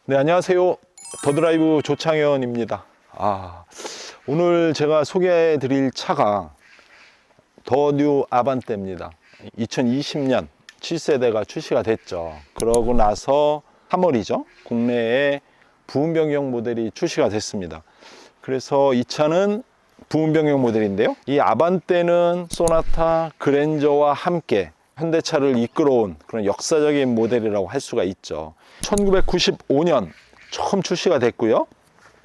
네, 안녕하세요. 더드라이브 조창현입니다. 오늘 제가 소개해 드릴 차가 더 뉴 아반떼입니다. 2020년 7세대가 출시가 됐죠. 그러고 나서 3월이죠. 국내에 부분 변경 모델이 출시가 됐습니다. 그래서 이 차는 부분 변경 모델인데요. 이 아반떼는 소나타, 그랜저와 함께 현대차를 이끌어온 그런 역사적인 모델이라고 할 수가 있죠. 1995년 처음 출시가 됐고요.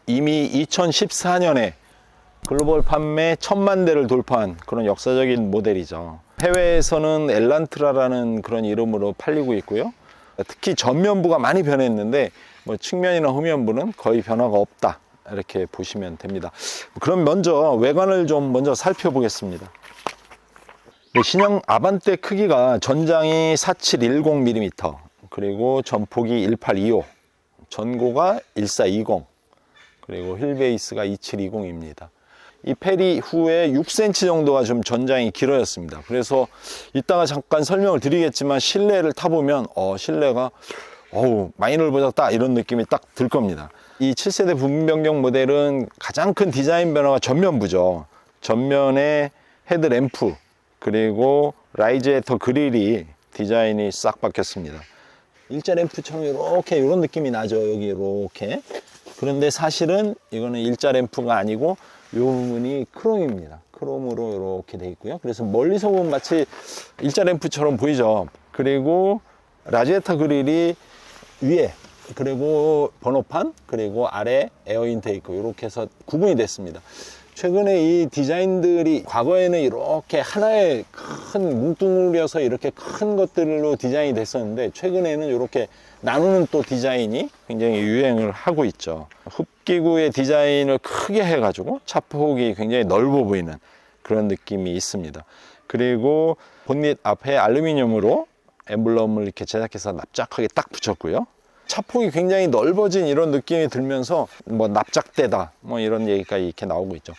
이미 2014년에 글로벌 판매 1000만 대를 돌파한 그런 역사적인 모델이죠. 해외에서는 엘란트라라는 그런 이름으로 팔리고 있고요. 특히 전면부가 많이 변했는데 측면이나 후면부는 거의 변화가 없다, 이렇게 보시면 됩니다. 그럼 먼저 외관을 좀 먼저 살펴보겠습니다. 신형 아반떼 크기가 전장이 4710mm, 그리고 전폭이 1825, 전고가 1420, 그리고 휠베이스가 2720입니다. 이 페리 후에 6cm 정도가 좀 전장이 길어졌습니다. 그래서 이따가 잠깐 설명을 드리겠지만 실내를 타보면 실내가 많이 넓어졌다, 이런 느낌이 딱 들 겁니다. 이 7세대 부분 변경 모델은 가장 큰 디자인 변화가 전면부죠. 전면에 헤드램프, 그리고 라이즈에터 그릴이 디자인이 싹 바뀌었습니다. 일자 램프처럼 이렇게 이런 느낌이 나죠. 여기 이렇게. 그런데 사실은 이거는 일자 램프가 아니고 이 부분이 크롬입니다. 크롬으로 이렇게 돼 있고요. 그래서 멀리서 보면 마치 일자 램프처럼 보이죠. 그리고 라지에터 그릴이 위에, 그리고 번호판, 그리고 아래 에어 인테이크, 이렇게 해서 구분이 됐습니다. 최근에 이 디자인들이 과거에는 이렇게 하나의 큰 뭉뚱그려서 이렇게 큰 것들로 디자인이 됐었는데, 최근에는 이렇게 나누는 또 디자인이 굉장히 유행을 하고 있죠. 흡기구의 디자인을 크게 해가지고 차폭이 굉장히 넓어 보이는 그런 느낌이 있습니다. 그리고 본닛 앞에 알루미늄으로 엠블럼을 이렇게 제작해서 납작하게 딱 붙였고요. 차폭이 굉장히 넓어진 이런 느낌이 들면서 납작대다, 이런 얘기가 이렇게 나오고 있죠.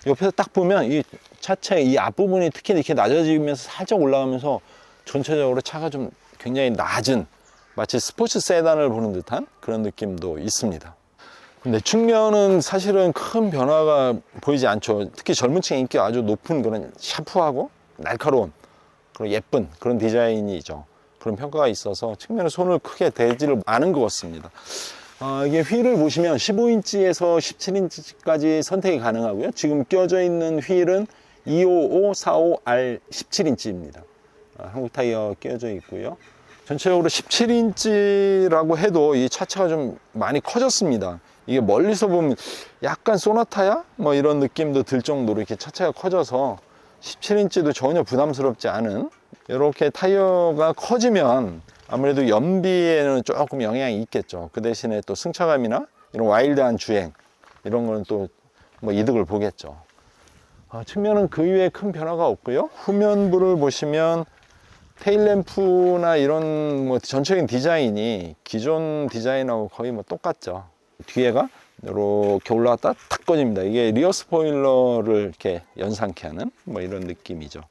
옆에서 딱 보면 이 차체의 이 앞부분이 특히 이렇게 낮아지면서 살짝 올라가면서 전체적으로 차가 좀 굉장히 낮은, 마치 스포츠 세단을 보는 듯한 그런 느낌도 있습니다. 근데 측면은 사실은 큰 변화가 보이지 않죠. 특히 젊은 층의 인기가 아주 높은 그런 샤프하고 날카로운 그런 예쁜 그런 디자인이죠. 그런 평가가 있어서 측면에 손을 크게 대지를 않은 것 같습니다. 이게 휠을 보시면 15인치에서 17인치까지 선택이 가능하고요. 지금 껴져 있는 휠은 25545R 17인치입니다. 한국 타이어 껴져 있고요. 전체적으로 17인치라고 해도 이 차체가 좀 많이 커졌습니다. 이게 멀리서 보면 약간 소나타야? 이런 느낌도 들 정도로 이렇게 차체가 커져서 17인치도 전혀 부담스럽지 않은, 이렇게 타이어가 커지면 아무래도 연비에는 조금 영향이 있겠죠. 그 대신에 또 승차감이나 이런 와일드한 주행, 이런 거는 또 이득을 보겠죠. 측면은 그 이외에 큰 변화가 없고요. 후면부를 보시면 테일램프나 이런 전체적인 디자인이 기존 디자인하고 거의 똑같죠. 뒤에가 이렇게 올라갔다 탁 꺼집니다. 이게 리어 스포일러를 이렇게 연상케 하는 이런 느낌이죠.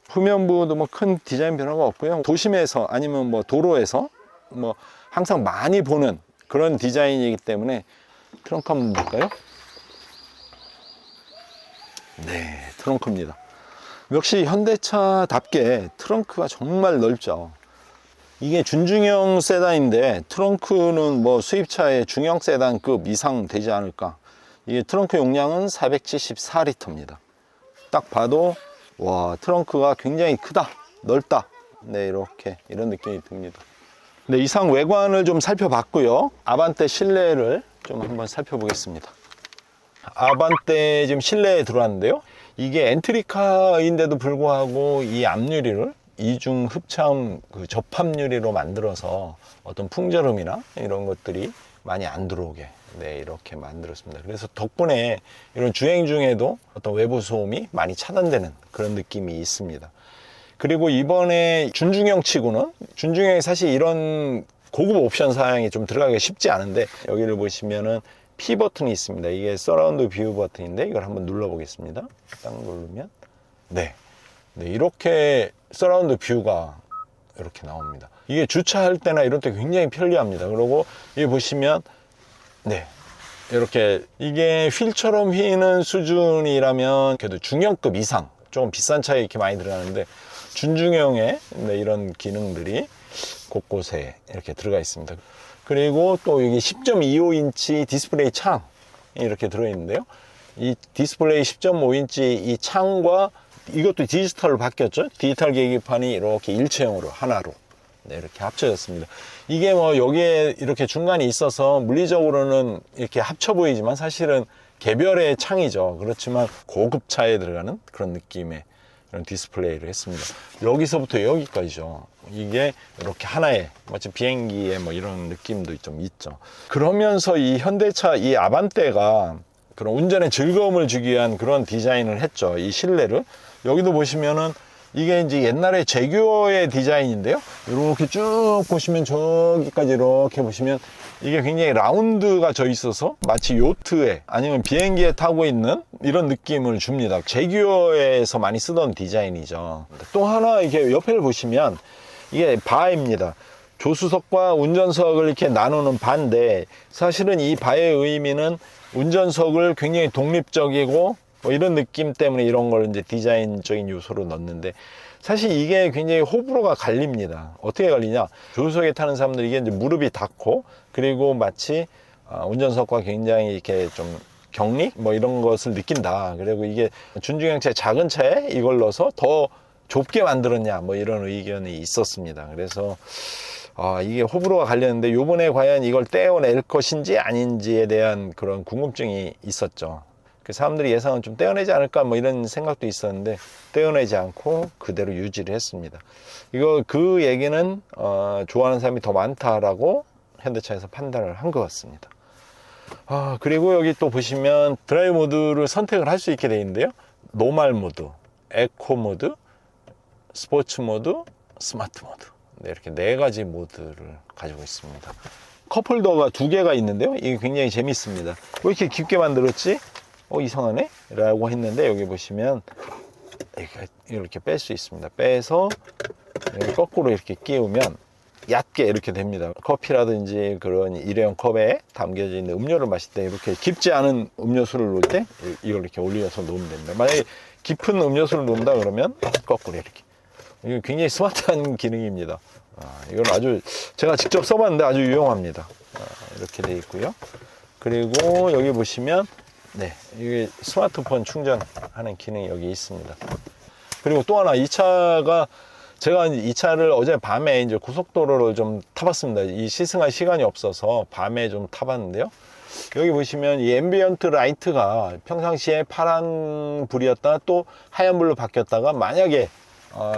후면부도 큰 디자인 변화가 없고요. 도심에서 아니면 도로에서 항상 많이 보는 그런 디자인이기 때문에 트렁크 한번 볼까요? 네, 트렁크입니다. 역시 현대차답게 트렁크가 정말 넓죠. 이게 준중형 세단인데 트렁크는 수입차의 중형 세단급 이상 되지 않을까. 이게 트렁크 용량은 474리터입니다. 딱 봐도 와, 트렁크가 굉장히 크다, 넓다. 네, 이런 느낌이 듭니다. 네, 이상 외관을 좀 살펴봤고요. 아반떼 실내를 좀 한번 살펴보겠습니다. 아반떼 지금 실내에 들어왔는데요. 이게 엔트리카인데도 불구하고 이 앞유리를 이중 흡차음 접합유리로 만들어서 어떤 풍절음이나 이런 것들이 많이 안 들어오게 이렇게 만들었습니다. 그래서 덕분에 이런 주행 중에도 어떤 외부 소음이 많이 차단되는 그런 느낌이 있습니다. 그리고 이번에 준중형 치고는, 준중형이 사실 이런 고급 옵션 사양이 좀 들어가기가 쉽지 않은데, 여기를 보시면은 P 버튼이 있습니다. 이게 서라운드 뷰 버튼인데 이걸 한번 눌러 보겠습니다. 딱 누르면 이렇게 서라운드 뷰가 이렇게 나옵니다. 이게 주차할 때나 이럴 때 굉장히 편리합니다. 그리고 여기 보시면 네. 이렇게 이게 휠처럼 휘는 수준이라면 그래도 중형급 이상, 조금 비싼 차에 이렇게 많이 들어가는데 준중형의 이런 기능들이 곳곳에 이렇게 들어가 있습니다. 그리고 또 여기 10.25인치 디스플레이 창이 이렇게 들어있는데요. 이 디스플레이 10.5인치 이 창과 이것도 디지털로 바뀌었죠. 디지털 계기판이 이렇게 일체형으로 하나로 이렇게 합쳐졌습니다. 이게 뭐 여기에 이렇게 중간이 있어서 물리적으로는 이렇게 합쳐 보이지만 사실은 개별의 창이죠. 그렇지만 고급차에 들어가는 그런 느낌의 이런 디스플레이를 했습니다. 여기서부터 여기까지죠. 이게 이렇게 하나의 마치 비행기의 뭐 이런 느낌도 좀 있죠. 그러면서 이 현대차 이 아반떼가 그런 운전의 즐거움을 주기 위한 그런 디자인을 했죠. 이 실내를 여기도 보시면은 이게 이제 옛날에 제규어의 디자인인데요. 이렇게 쭉 보시면 저기까지 이렇게 보시면 이게 굉장히 라운드가 져 있어서 마치 요트에 아니면 비행기에 타고 있는 이런 느낌을 줍니다. 제규어에서 많이 쓰던 디자인이죠. 또 하나 이렇게 옆에를 보시면 이게 바입니다. 조수석과 운전석을 이렇게 나누는 바인데 사실은 이 바의 의미는 운전석을 굉장히 독립적이고 뭐 이런 느낌 때문에 이런 걸 이제 디자인적인 요소로 넣었는데 사실 이게 굉장히 호불호가 갈립니다. 어떻게 갈리냐? 조수석에 타는 사람들이 이게 이제 무릎이 닿고 그리고 마치 운전석과 굉장히 이렇게 좀 격리 뭐 이런 것을 느낀다. 그리고 이게 준중형차 작은 차에 이걸 넣어서 더 좁게 만들었냐 뭐 이런 의견이 있었습니다. 그래서 이게 호불호가 갈렸는데 요번에 과연 이걸 떼어낼 것인지 아닌지에 대한 그런 궁금증이 있었죠. 사람들이 예상은 좀 떼어내지 않을까 뭐 이런 생각도 있었는데 떼어내지 않고 그대로 유지를 했습니다. 이거 그 얘기는 좋아하는 사람이 더 많다라고 현대차에서 판단을 한 것 같습니다. 그리고 여기 또 보시면 드라이브 모드를 선택을 할 수 있게 되어 있는데요. 노멀 모드, 에코 모드, 스포츠 모드, 스마트 모드 이렇게 4가지 모드를 가지고 있습니다. 컵홀더가 2개가 있는데요. 이게 굉장히 재밌습니다. 왜 이렇게 깊게 만들었지? 이상하네? 라고 했는데 여기 보시면 이렇게 뺄 수 있습니다. 빼서 거꾸로 이렇게 끼우면 얕게 이렇게 됩니다. 커피라든지 그런 일회용 컵에 담겨져 있는 음료를 마실 때 이렇게 깊지 않은 음료수를 놓을 때 이걸 이렇게 올려서 놓으면 됩니다. 만약에 깊은 음료수를 놓는다 그러면 거꾸로 이렇게. 이거 굉장히 스마트한 기능입니다. 이건 아주 제가 직접 써봤는데 아주 유용합니다. 이렇게 되어 있고요. 그리고 여기 보시면 이게 스마트폰 충전하는 기능이 여기 있습니다. 그리고 또 하나 이 차가 제가 이 차를 어제 밤에 이제 고속도로를 좀 타봤습니다. 이 시승할 시간이 없어서 밤에 좀 타봤는데요. 여기 보시면 이 앰비언트 라이트가 평상시에 파란 불이었다가 또 하얀 불로 바뀌었다가 만약에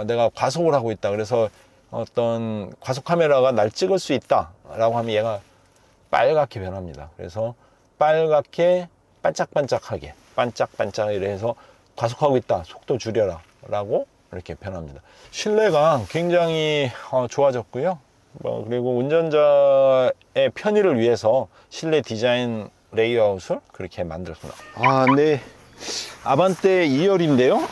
내가 과속을 하고 있다 그래서 어떤 과속 카메라가 날 찍을 수 있다 라고 하면 얘가 빨갛게 변합니다. 그래서 빨갛게 반짝반짝하게 반짝반짝 이래서 과속하고 있다 속도 줄여라 라고 이렇게 변합니다. 실내가 굉장히 좋아졌고요. 그리고 운전자의 편의를 위해서 실내 디자인 레이아웃을 그렇게 만들었습니다. 네. 아반떼 2열인데요.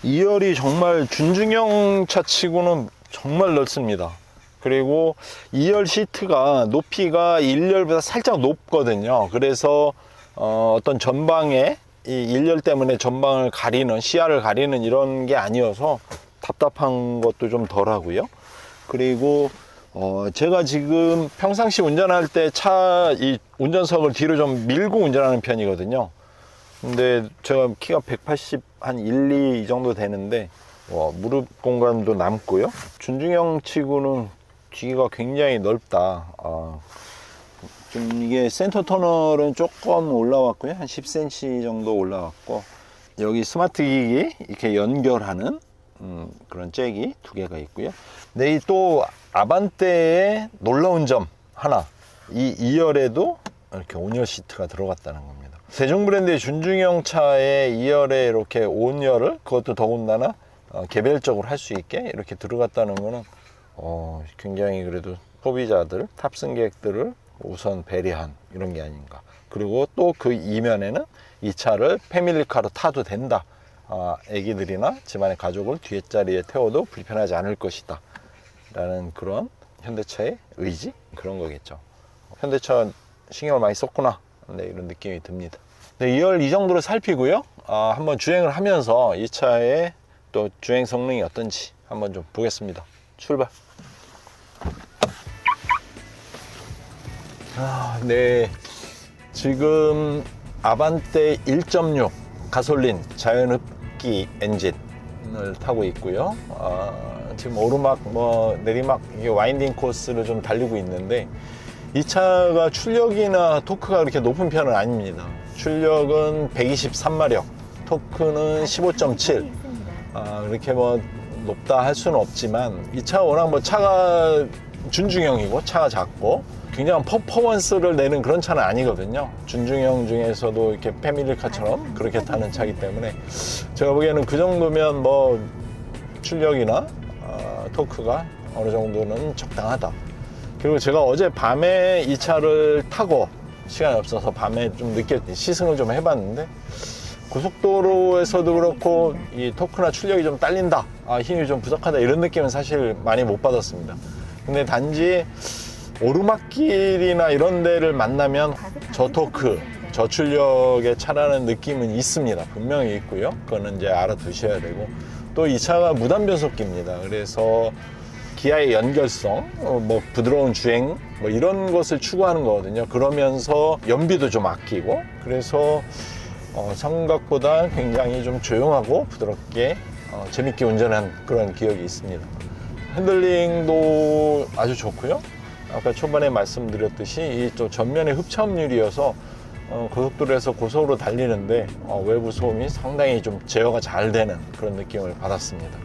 2열이 정말 준중형 차치고는 정말 넓습니다. 그리고 2열 시트가 높이가 1열보다 살짝 높거든요. 그래서 어떤 전방에 이 1열 때문에 전방을 가리는 시야를 가리는 이런 게 아니어서 답답한 것도 좀 덜하고요. 그리고 제가 지금 평상시 운전할 때 차 이 운전석을 뒤로 좀 밀고 운전하는 편이거든요. 근데 제가 키가 180 한 1, 2 이 정도 되는데 무릎 공간도 남고요. 준중형 치고는 뒤가 굉장히 넓다. 좀 이게 센터 터널은 조금 올라왔고요. 한 10cm 정도 올라왔고 여기 스마트 기기 이렇게 연결하는 그런 잭이 2개가 있고요. 네, 또 아반떼의 놀라운 점 하나, 이 2열에도 이렇게 온열 시트가 들어갔다는 겁니다. 세종 브랜드의 준중형 차에 2열에 이렇게 온열을 그것도 더군다나 개별적으로 할 수 있게 이렇게 들어갔다는 거는 굉장히 그래도 소비자들, 탑승객들을 우선 배려한 이런 게 아닌가. 그리고 또 그 이면에는 이 차를 패밀리카로 타도 된다. 애기들이나 집안의 가족을 뒤에 자리에 태워도 불편하지 않을 것이다 라는 그런 현대차의 의지? 그런 거겠죠. 현대차 신경을 많이 썼구나. 네, 이런 느낌이 듭니다. 네, 2열 이 정도로 살피고요. 한번 주행을 하면서 이 차의 또 주행 성능이 어떤지 한번 좀 보겠습니다. 출발. 네, 지금 아반떼 1.6 가솔린 자연흡기 엔진을 타고 있고요. 지금 오르막 내리막 이게 와인딩 코스를 좀 달리고 있는데, 이 차가 출력이나 토크가 그렇게 높은 편은 아닙니다. 출력은 123마력, 토크는 15.7. 그렇게 높다 할 수는 없지만, 이 차가 워낙 차가 준중형이고 차가 작고 굉장한 퍼포먼스를 내는 그런 차는 아니거든요. 준중형 중에서도 이렇게 패밀리카처럼 그렇게 타는 차이기 때문에 제가 보기에는 그 정도면 출력이나 토크가 어느 정도는 적당하다. 그리고 제가 어제 밤에 이 차를 타고 시간이 없어서 밤에 좀 늦게 시승을 좀 해봤는데, 고속도로에서도 그렇고 이 토크나 출력이 좀 딸린다, 힘이 좀 부족하다, 이런 느낌은 사실 많이 못 받았습니다. 근데 단지 오르막길이나 이런 데를 만나면 저토크, 저출력의 차라는 느낌은 있습니다. 분명히 있고요. 그거는 이제 알아두셔야 되고, 또 이 차가 무단 변속기입니다. 그래서 기아의 연결성, 부드러운 주행, 이런 것을 추구하는 거거든요. 그러면서 연비도 좀 아끼고, 그래서 생각보다 굉장히 좀 조용하고 부드럽게 재밌게 운전한 그런 기억이 있습니다. 핸들링도 아주 좋고요. 아까 초반에 말씀드렸듯이 이 또 전면에 흡차음률이어서 고속도로에서 고속으로 달리는데 외부 소음이 상당히 좀 제어가 잘 되는 그런 느낌을 받았습니다.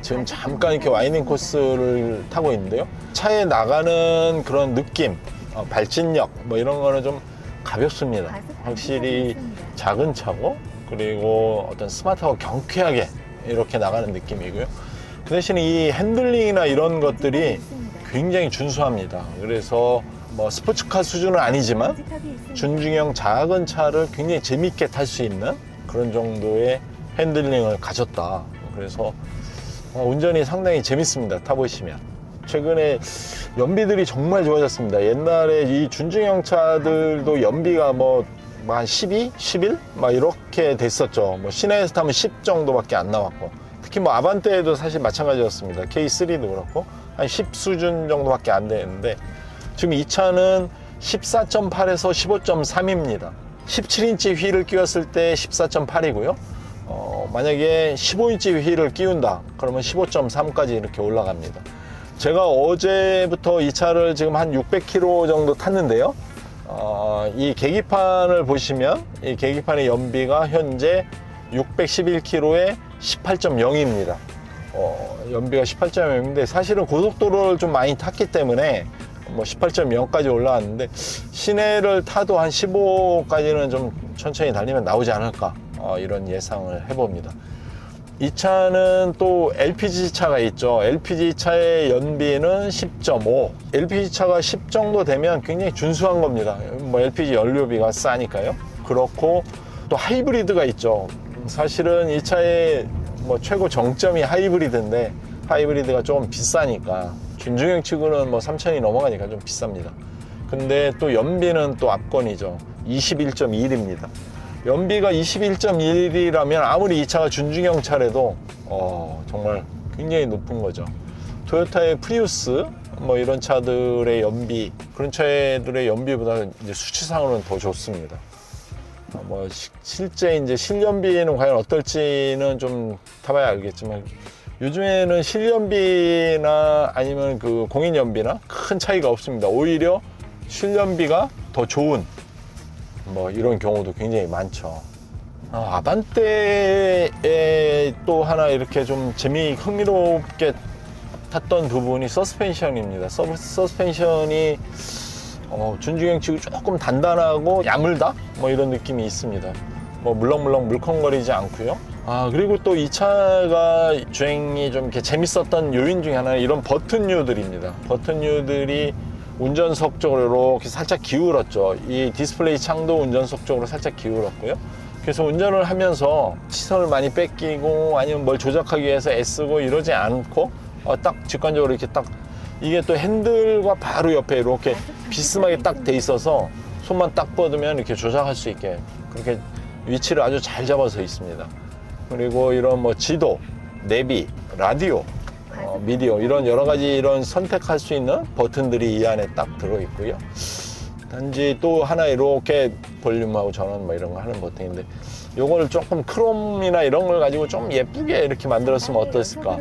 지금 잠깐 이렇게 와이닝 코스를 타고 있는데요. 차에 나가는 그런 느낌, 발진력 이런 거는 좀 가볍습니다. 확실히 작은 차고, 그리고 어떤 스마트하고 경쾌하게 이렇게 나가는 느낌이고요. 그 대신에 이 핸들링이나 이런 것들이 굉장히 준수합니다. 그래서 스포츠카 수준은 아니지만 준중형 작은 차를 굉장히 재밌게 탈 수 있는 그런 정도의 핸들링을 가졌다. 그래서 운전이 상당히 재밌습니다. 타보시면. 최근에 연비들이 정말 좋아졌습니다. 옛날에 이 준중형 차들도 연비가 한 12, 11? 이렇게 됐었죠. 시내에서 타면 10 정도밖에 안 나왔고, 특히 아반떼에도 사실 마찬가지였습니다. K3도 그렇고 한 10 수준 정도밖에 안 되는데, 지금 이 차는 14.8에서 15.3입니다. 17인치 휠을 끼웠을 때 14.8이고요. 만약에 15인치 휠을 끼운다 그러면 15.3까지 이렇게 올라갑니다. 제가 어제부터 이 차를 지금 한 600km 정도 탔는데요. 이 계기판을 보시면 이 계기판의 연비가 현재 611km에 18.0입니다. 연비가 18.0인데 사실은 고속도로를 좀 많이 탔기 때문에 18.0까지 올라왔는데, 시내를 타도 한 15까지는 좀 천천히 달리면 나오지 않을까, 이런 예상을 해봅니다. 이 차는 또 LPG 차가 있죠. LPG 차의 연비는 10.5. LPG 차가 10 정도 되면 굉장히 준수한 겁니다. LPG 연료비가 싸니까요. 그렇고 또 하이브리드가 있죠. 사실은 이 차의 최고 정점이 하이브리드인데, 하이브리드가 조금 비싸니까, 준중형 치고는 3,000이 넘어가니까 좀 비쌉니다. 근데 또 연비는 또 압권이죠. 21.1입니다. 연비가 21.1이라면 아무리 이 차가 준중형 차라도 정말 굉장히 높은 거죠. 토요타의 프리우스 이런 차들의 연비, 그런 차들의 연비보다 이제 수치상으로는 더 좋습니다. 실제 이제 실연비는 과연 어떨지는 좀 타봐야 알겠지만, 요즘에는 실연비나 아니면 그 공인연비나 큰 차이가 없습니다. 오히려 실연비가 더 좋은 이런 경우도 굉장히 많죠. 아반떼에 또 하나 이렇게 좀 흥미롭게 탔던 부분이 서스펜션입니다. 서스펜션이 준중형 치고 조금 단단하고 야물다? 이런 느낌이 있습니다. 물렁물렁 물컹거리지 않고요. 그리고 또 이 차가 주행이 좀 이렇게 재밌었던 요인 중에 하나는 이런 버튼류들입니다. 버튼류들이 운전석 쪽으로 이렇게 살짝 기울었죠. 이 디스플레이 창도 운전석 쪽으로 살짝 기울었고요. 그래서 운전을 하면서 시선을 많이 뺏기고 아니면 뭘 조작하기 위해서 애쓰고 이러지 않고 딱 직관적으로 이렇게 딱 이게 또 핸들과 바로 옆에 이렇게 비스듬하게 딱 돼 있어서 손만 딱 뻗으면 이렇게 조작할 수 있게 그렇게 위치를 아주 잘 잡아서 있습니다. 그리고 이런 뭐 지도, 내비, 라디오, 미디어 이런 여러 가지 이런 선택할 수 있는 버튼들이 이 안에 딱 들어 있고요. 단지 또 하나 이렇게 볼륨하고 전원 뭐 이런 거 하는 버튼인데 요걸 조금 크롬이나 이런 걸 가지고 좀 예쁘게 이렇게 만들었으면 어땠을까?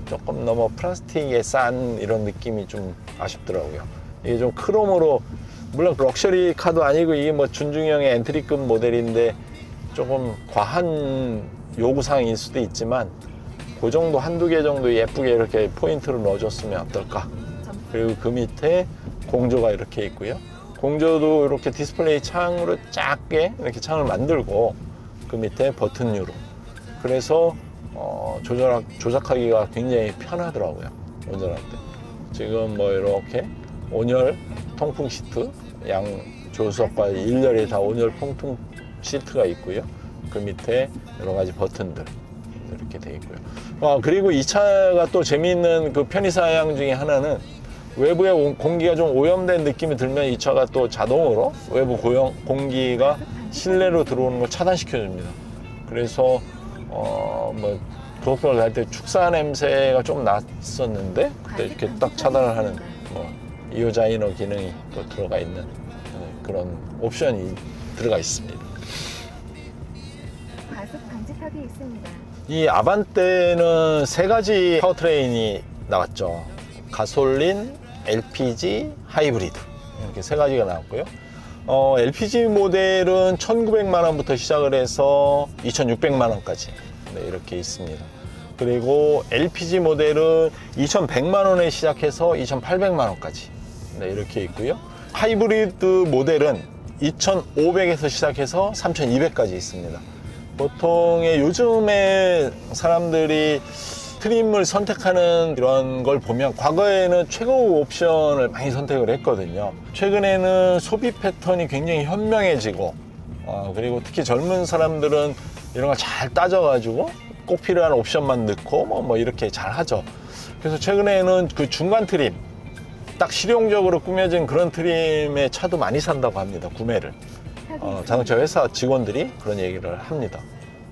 조금 너무 플라스틱에 싼 이런 느낌이 좀 아쉽더라고요. 이게 좀 크롬으로 물론 럭셔리 카도 아니고 이게 뭐 준중형의 엔트리급 모델인데 조금 과한 요구사항일 수도 있지만 그 정도 한두 개 정도 예쁘게 이렇게 포인트를 넣어줬으면 어떨까. 그리고 그 밑에 공조가 이렇게 있고요. 공조도 이렇게 디스플레이 창으로 작게 이렇게 창을 만들고 그 밑에 버튼류로 그래서 조작하기가 굉장히 편하더라고요. 운전할 때. 지금 뭐 이렇게 온열 통풍 시트 양 조수석과 일렬이 다 온열 통풍 시트가 있고요. 그 밑에 여러 가지 버튼들 이렇게 돼 있고요. 그리고 이 차가 또 재미있는 그 편의사양 중에 하나는 외부에 공기가 좀 오염된 느낌이 들면 이 차가 또 자동으로 외부 공기가 실내로 들어오는 걸 차단시켜 줍니다. 그래서 뭐 고속도로를 갈 때 축사 냄새가 좀 났었는데 그때 이렇게 딱 차단을 하는 뭐 이오자이너 기능이 또 들어가 있는 그런 옵션이 들어가 있습니다. 과속 방지턱이 있습니다. 이 아반떼는 세 가지 파워트레인이 나왔죠. 가솔린, LPG, 하이브리드 이렇게 세 가지가 나왔고요. LPG 모델은 1,900만 원부터 시작을 해서 2,600만 원까지 이렇게 있습니다. 그리고 LPG 모델은 2,100만 원에 시작해서 2,800만 원까지 이렇게 있고요. 하이브리드 모델은 2,500에서 시작해서 3,200까지 있습니다. 보통의 요즘에 사람들이 트림을 선택하는 이런 걸 보면 과거에는 최고 옵션을 많이 선택을 했거든요. 최근에는 소비 패턴이 굉장히 현명해지고 그리고 특히 젊은 사람들은 이런 걸 잘 따져가지고 꼭 필요한 옵션만 넣고 뭐 이렇게 잘 하죠. 그래서 최근에는 그 중간 트림 딱 실용적으로 꾸며진 그런 트림의 차도 많이 산다고 합니다. 구매를 자동차 회사 직원들이 그런 얘기를 합니다.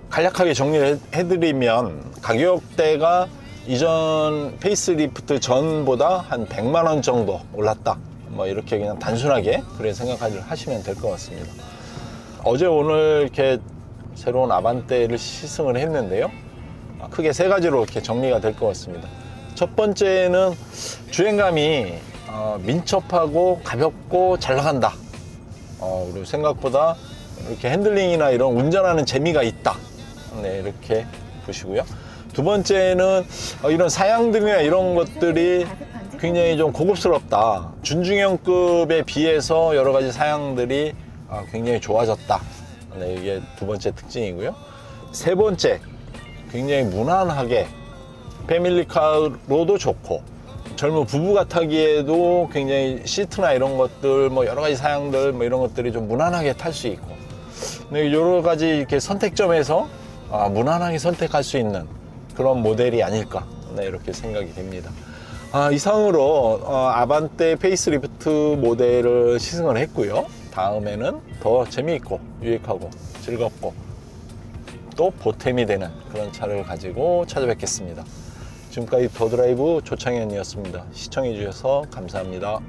간략하게 정리를 해드리면 가격대가 이전 페이스리프트 전보다 한 100만 원 정도 올랐다. 뭐 이렇게 그냥 단순하게 그렇게 생각하시면 될 것 같습니다. 어제 오늘 이렇게 새로운 아반떼를 시승을 했는데요. 크게 세 가지로 이렇게 정리가 될 것 같습니다. 첫 번째는 주행감이 민첩하고 가볍고 잘 나간다. 그리고 생각보다 이렇게 핸들링이나 이런 운전하는 재미가 있다. 네, 이렇게 보시고요. 두 번째는 이런 사양등이나 이런 것들이 굉장히 좀 고급스럽다. 준중형급에 비해서 여러 가지 사양들이 굉장히 좋아졌다. 네, 이게 두 번째 특징이고요. 세 번째, 굉장히 무난하게 패밀리카로도 좋고 젊은 부부가 타기에도 굉장히 시트나 이런 것들 뭐 여러 가지 사양들 뭐 이런 것들이 좀 무난하게 탈 수 있고 네, 여러 가지 이렇게 선택점에서 무난하게 선택할 수 있는 그런 모델이 아닐까 네, 이렇게 생각이 됩니다. 이상으로 아반떼 페이스리프트 모델을 시승을 했고요. 다음에는 더 재미있고 유익하고 즐겁고 또 보탬이 되는 그런 차를 가지고 찾아뵙겠습니다. 지금까지 더드라이브 조창현이었습니다. 시청해 주셔서 감사합니다.